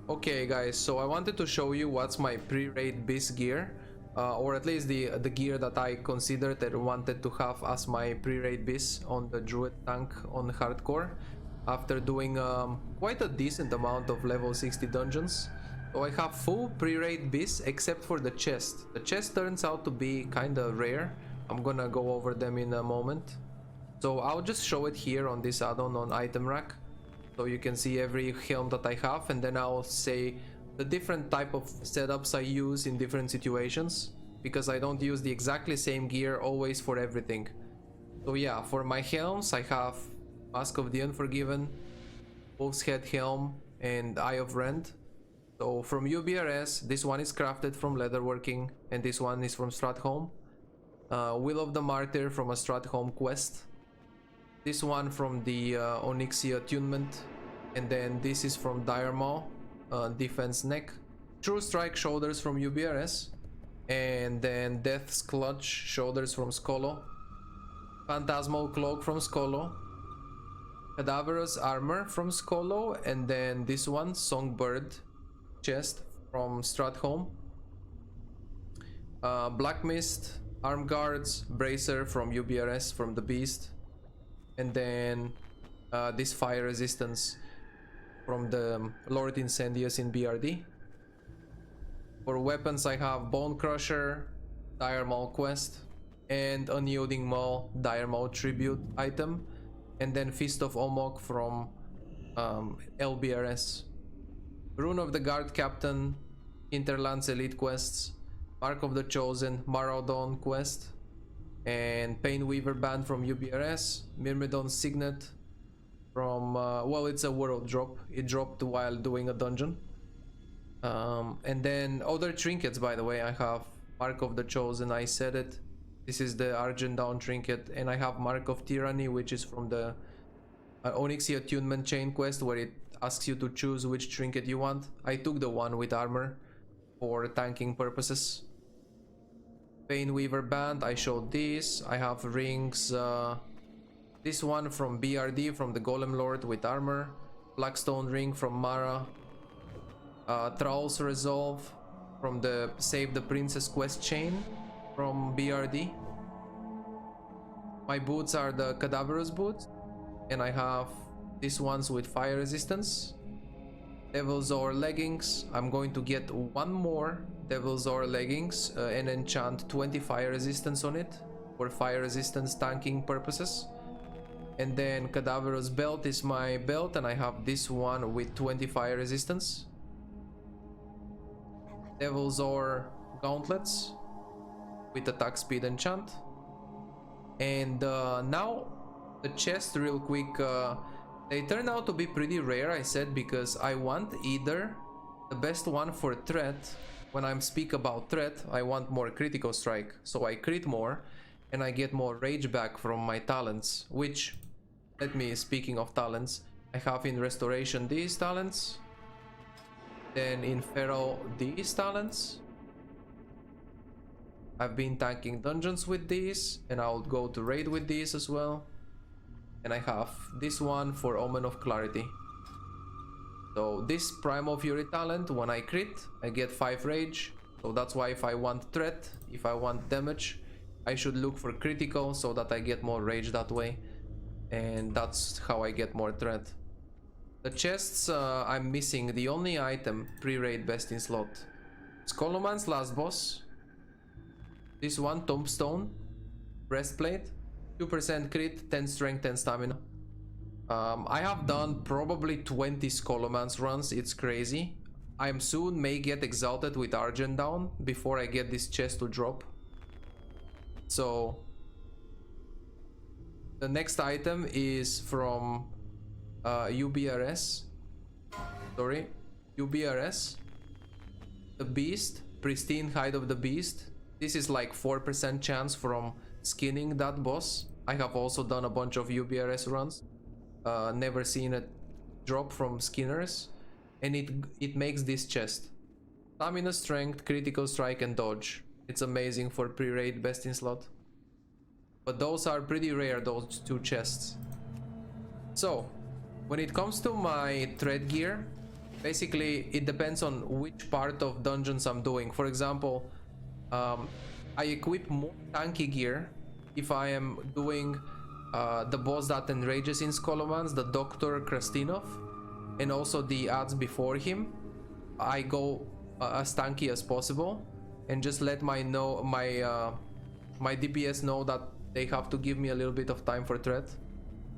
Okay guys, so I wanted to show you what's my pre-raid BiS gear, or at least the gear that I considered and wanted to have as my pre-raid BiS on the Druid tank on hardcore, after doing quite a decent amount of level 60 dungeons. So I have full pre-raid BiS except for the chest. The chest turns out to be kinda rare. I'm gonna go over them in a moment. So I'll just show it here on this add-on on item rack, so you can see every helm that I have, and then I'll say the different type of setups I use in different situations, because I don't use the exactly same gear always for everything. So yeah, for my helms I have Mask of the Unforgiven, Wolf's Head Helm, and Eye of Rend. So from UBRS, this one is crafted from leatherworking, and this one is from Stratholme. Will of the Martyr from a Stratholme quest. This one from the Onyxia attunement, and then this is from Dire Maw, defense neck. True Strike shoulders from UBRS, and then Death's Clutch shoulders from Skolo. Phantasmal cloak from Skolo. Cadaverous armor from Skolo, and then this one, Songbird chest from Stratholme. Black Mist, arm guards, bracer from UBRS from the Beast. And then this fire resistance from the Lord Incendious in BRD. For weapons I have Bone Crusher, Dire Maul quest, and Unyielding Maul, Dire Maul tribute item, and then Fist of Omok from LBRS. Rune of the Guard Captain, Hinterlands Elite quests, Mark of the Chosen, Maraudon quest, and Painweaver band from UBRS, Myrmidon Signet from, well, it's a world drop. It dropped while doing a dungeon. And then other trinkets, by the way, I have Mark of the Chosen, I said it. This is the Argent Down trinket, and I have Mark of Tyranny, which is from the Onyxia attunement chain quest, where it asks you to choose which trinket you want. I took the one with armor for tanking purposes. Painweaver band, I showed this. I have rings, this one from BRD from the Golem Lord with armor, Blackstone ring from Mara, Thrall's Resolve from the Save the Princess quest chain from BRD. My boots are the Cadaverous boots, and I have these ones with fire resistance. Devil's Ore leggings. I'm going to get one more Devil's Ore leggings and enchant 20 fire resistance on it for fire resistance tanking purposes. And then Cadaverous belt is my belt, and I have this one with 20 fire resistance. Devil's Ore gauntlets with attack speed enchant. And now the chest real quick. They turn out to be pretty rare, I said, because I want either the best one for threat. When I speak about threat, I want more critical strike, so I crit more and I get more rage back from my talents, which, let me, speaking of talents, I have in Restoration these talents, then in Feral these talents. I've been tanking dungeons with these, and I'll go to raid with these as well. And I have this one for Omen of Clarity. So this Primal Fury talent, when I crit, I get 5 rage. So that's why if I want threat, if I want damage, I should look for critical so that I get more rage that way. And that's how I get more threat. The chests, I'm missing the only item pre-raid best in slot. Skoloman's last boss. This one, Tombstone. Breastplate. 2% crit, 10 strength, 10 stamina. I have done probably 20 Skolomance runs, it's crazy. I soon may get exalted with Argent down before I get this chest to drop. So the next item is from UBRS. Sorry, UBRS. The Beast, Pristine Hide of the Beast. This is like 4% chance from skinning that boss. I have also done a bunch of UBRS runs. Never seen it drop from skinners. And it makes this chest. Stamina, strength, critical strike, and dodge. It's amazing for pre-raid best in slot. But those are pretty rare, those two chests. So, when it comes to my thread gear, Basically, it depends on which part of dungeons I'm doing. For example, I equip more tanky gear if I am doing the boss that enrages in Skolomans, the Dr. Krastinov, and also the ads before him. I go as tanky as possible and just let my DPS know that they have to give me a little bit of time for threat.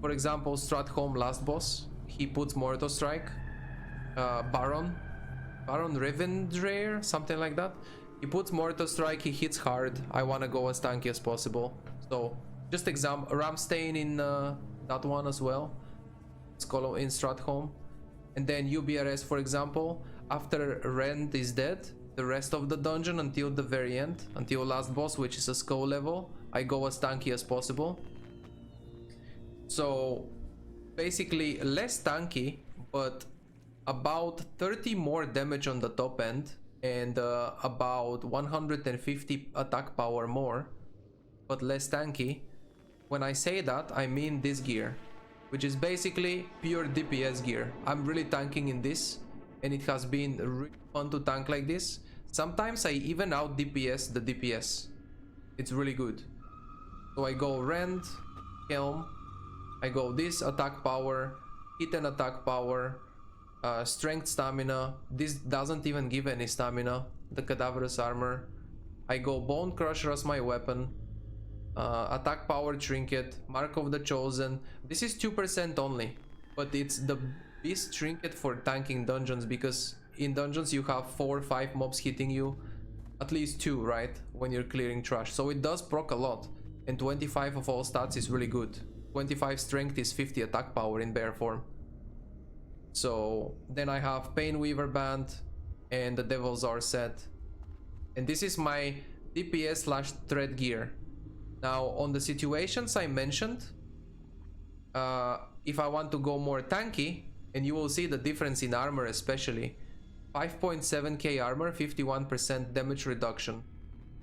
For example, Stratholm last boss, he puts Mortal Strike. Baron Revendrere, something like that. He puts Mortal Strike, he hits hard. I want to go as tanky as possible. So just Ramstein in that one as well. It's called in Stratholm. And then UBRS, for example, after Rend is dead, the rest of the dungeon until the very end, until last boss, which is a skull level, I go as tanky as possible. So basically less tanky, but about 30 more damage on the top end and about 150 attack power more, but less tanky. When I say that, I mean this gear, which is basically pure DPS gear. I'm really tanking in this, and it has been really fun to tank like this. Sometimes I even out DPS the DPS. It's really good. So I go Rend, Helm, I go this attack power, hit and attack power, strength, stamina. This doesn't even give any stamina, the Cadaverous armor. I go Bone Crusher as my weapon, attack power trinket, Mark of the Chosen. This is 2% only, but it's the BiS trinket for tanking dungeons, because in dungeons you have 4 or 5 mobs hitting you, at least 2, right, when you're clearing trash. So it does proc a lot, and 25 of all stats is really good. 25 strength is 50 attack power in bear form. So then I have Painweaver Band and the Devil's R set, and this is my DPS slash threat gear. Now on the situations I mentioned, if I want to go more tanky, and you will see the difference in armor, especially 5.7k armor, 51% damage reduction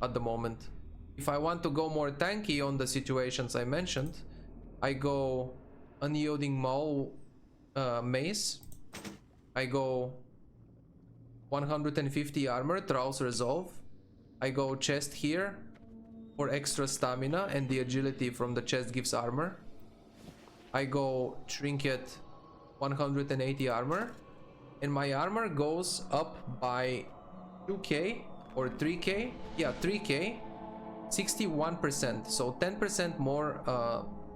at the moment. If I want to go more tanky on the situations I mentioned, I go Unyielding Maul Mace, I go 150 armor, Thrall's Resolve, I go chest here for extra stamina, and the agility from the chest gives armor. I go trinket 180 armor, and my armor goes up by 2k or 3k, yeah, 3k, 61%, so 10% more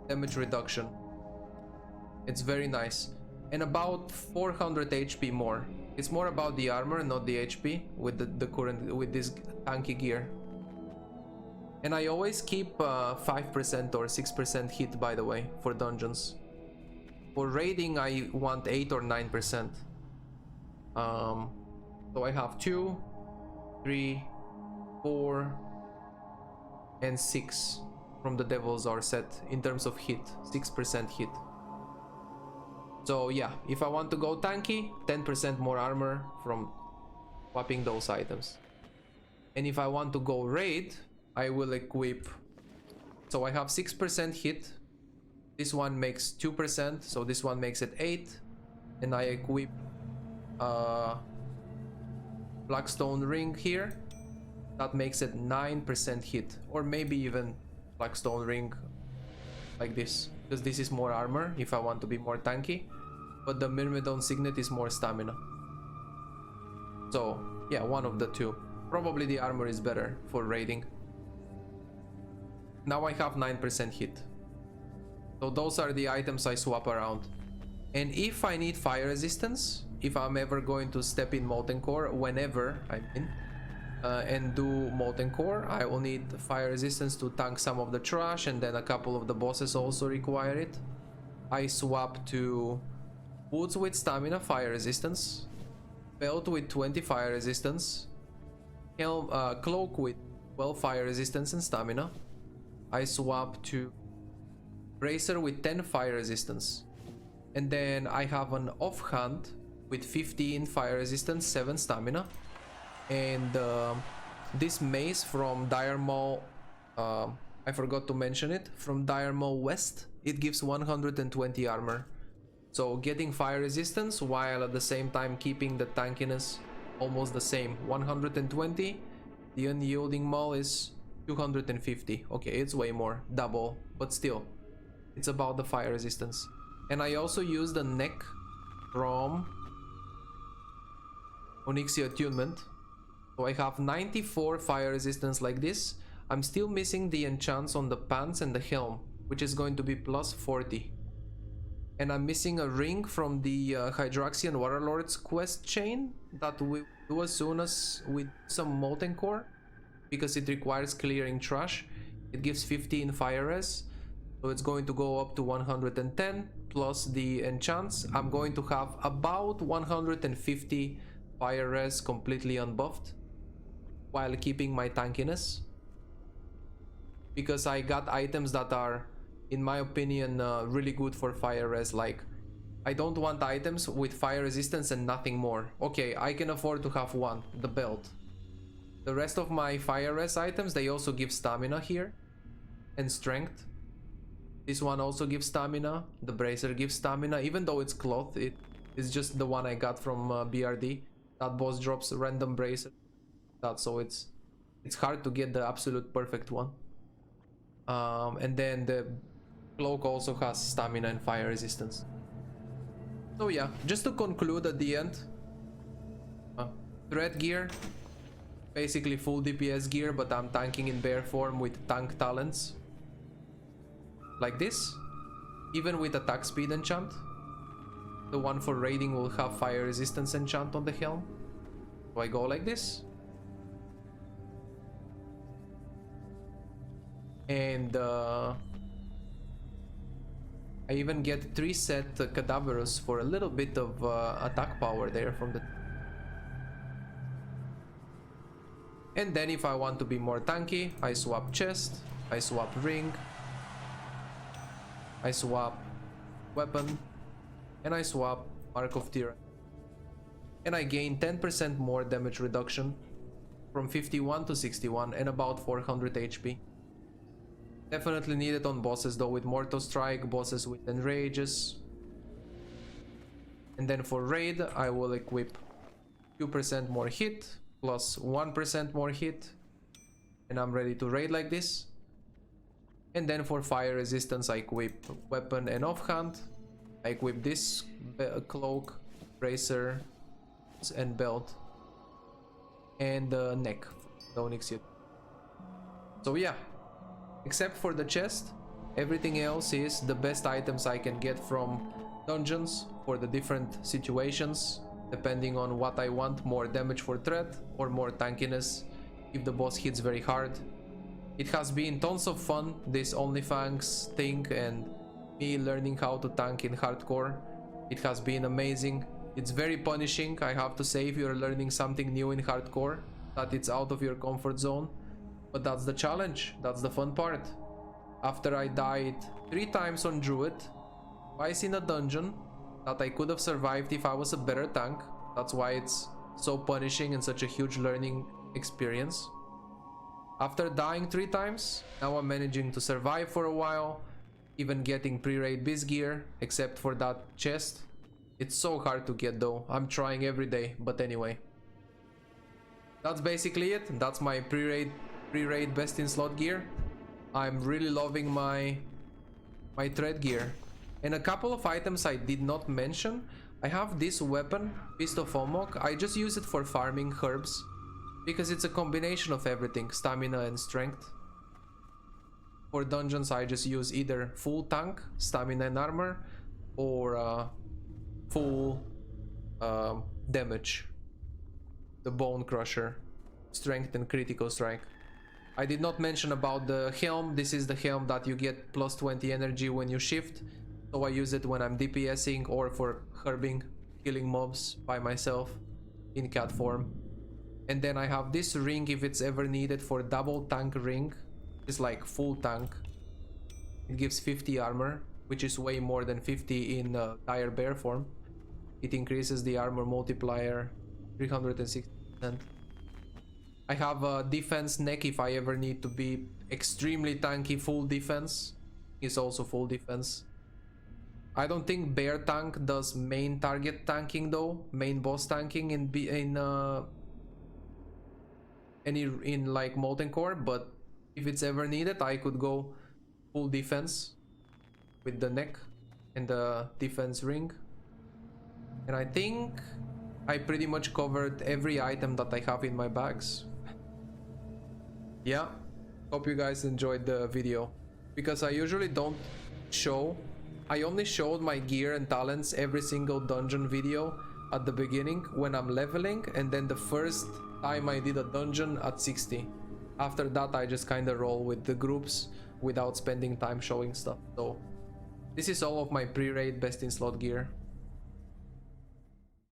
damage reduction. It's very nice, and about 400 HP more. It's more about the armor, not the HP, with with this tanky gear. And I always keep 5% or 6% hit, by the way, for dungeons. For raiding, I want 8 or 9%. So I have 2, 3, 4, and 6 from the Devil's R set in terms of hit, 6% hit. So yeah, if I want to go tanky, 10% more armor from swapping those items. And if I want to go raid, I will equip, so I have 6% hit, this one makes 2%, so this one makes it 8, and I equip Blackstone Ring here, that makes it 9% hit, or maybe even Blackstone Ring like this, because this is more armor if I want to be more tanky, but the Myrmidon Signet is more stamina. So yeah, one of the two. Probably the armor is better for raiding. Now I have 9% hit. So those are the items I swap around. And if I need fire resistance, if I'm ever going to step in Molten Core, whenever I'm in, and do Molten Core, I will need fire resistance to tank some of the trash, and then a couple of the bosses also require it. I swap to boots with stamina, fire resistance, belt with 20 fire resistance, helm, cloak with 12 fire resistance and stamina. I swap to bracer with 10 fire resistance, and then I have an offhand with 15 fire resistance, 7 stamina, and this mace from Dire Maul, I forgot to mention it, from Dire Maul West, it gives 120 armor. So getting fire resistance while at the same time keeping the tankiness almost the same. 120. The unyielding maul is 250. Okay, it's way more, double, but still, it's about the fire resistance. And I also use the neck from Onyxia Attunement. So I have 94 fire resistance like this. I'm still missing the enchants on the pants and the helm, which is going to be plus 40. And I'm missing a ring from the Hydraxian Warlord's quest chain that we do as soon as we do some Molten Core, because it requires clearing trash. It gives 15 fire res, so it's going to go up to 110 plus the enchants. I'm going to have about 150 fire res completely unbuffed while keeping my tankiness, because I got items that are, in my opinion, really good for fire res. Like, I don't want items with fire resistance and nothing more. Okay, I can afford to have one, the belt. The rest of my fire res items, they also give stamina here and strength. This one also gives stamina. The bracer gives stamina, even though it's cloth. It is just the one I got from BRD. That boss drops random bracer. So it's hard to get the absolute perfect one. And then the cloak also has stamina and fire resistance. So yeah, just to conclude at the end, thread gear, basically full DPS gear, but I'm tanking in bear form with tank talents. Like this, even with attack speed enchant. The one for raiding will have fire resistance enchant on the helm. So I go like this. And I even get 3 set Cadaverous for a little bit of attack power there from the... And then if I want to be more tanky, I swap chest, I swap ring, I swap weapon, and I swap Mark of Tyranny. And I gain 10% more damage reduction from 51 to 61 and about 400 HP. Definitely needed on bosses though, with Mortal Strike, bosses with Enrages. And then for raid, I will equip 2% more hit, plus 1% more hit. And I'm ready to raid like this. And then for fire resistance, I equip weapon and offhand. I equip this cloak, bracer, and belt. And neck, the Onyxia. So yeah. Except for the chest, everything else is the best items I can get from dungeons for the different situations, depending on what I want, more damage for threat or more tankiness if the boss hits very hard. It has been tons of fun, this OnlyFangs thing, and me learning how to tank in hardcore. It has been amazing. It's very punishing, I have to say, if you're learning something new in hardcore, that it's out of your comfort zone. But that's the challenge, that's the fun part. After I died 3 times on Druid, twice in a dungeon that I could have survived if I was a better tank. That's why it's so punishing and such a huge learning experience. After dying 3 times, now I'm managing to survive for a while, even getting pre-raid BiS gear, except for that chest. It's so hard to get though, I'm trying every day, but anyway. That's basically it, that's my pre-raid best in slot gear. I'm really loving my thread gear. And a couple of items I did not mention. I have this weapon, Fist of Omok. I just use it for farming herbs, because it's a combination of everything, stamina and strength. For dungeons I just use either full tank, stamina and armor, or full damage, the Bone Crusher, strength and critical strike. I did not mention about the helm. This is the helm that you get plus 20 energy when you shift, so I use it when I'm DPSing or for herbing, killing mobs by myself in cat form. And then I have this ring if it's ever needed for double tank ring. It's like full tank. It gives 50 armor, which is way more than 50 in dire bear form. It increases the armor multiplier 360%. I have a defense neck if I ever need to be extremely tanky. Full defense is also full defense. I don't think bear tank does main target tanking though, main boss tanking in like Molten Core, but if it's ever needed, I could go full defense with the neck and the defense ring. And I think I pretty much covered every item that I have in my bags. Yeah, hope you guys enjoyed the video, because I usually don't show. I only showed my gear and talents every single dungeon video at the beginning when I'm leveling, and then the first time I did a dungeon at 60. After that I just kinda roll with the groups without spending time showing stuff. So this is all of my pre-raid best in slot gear.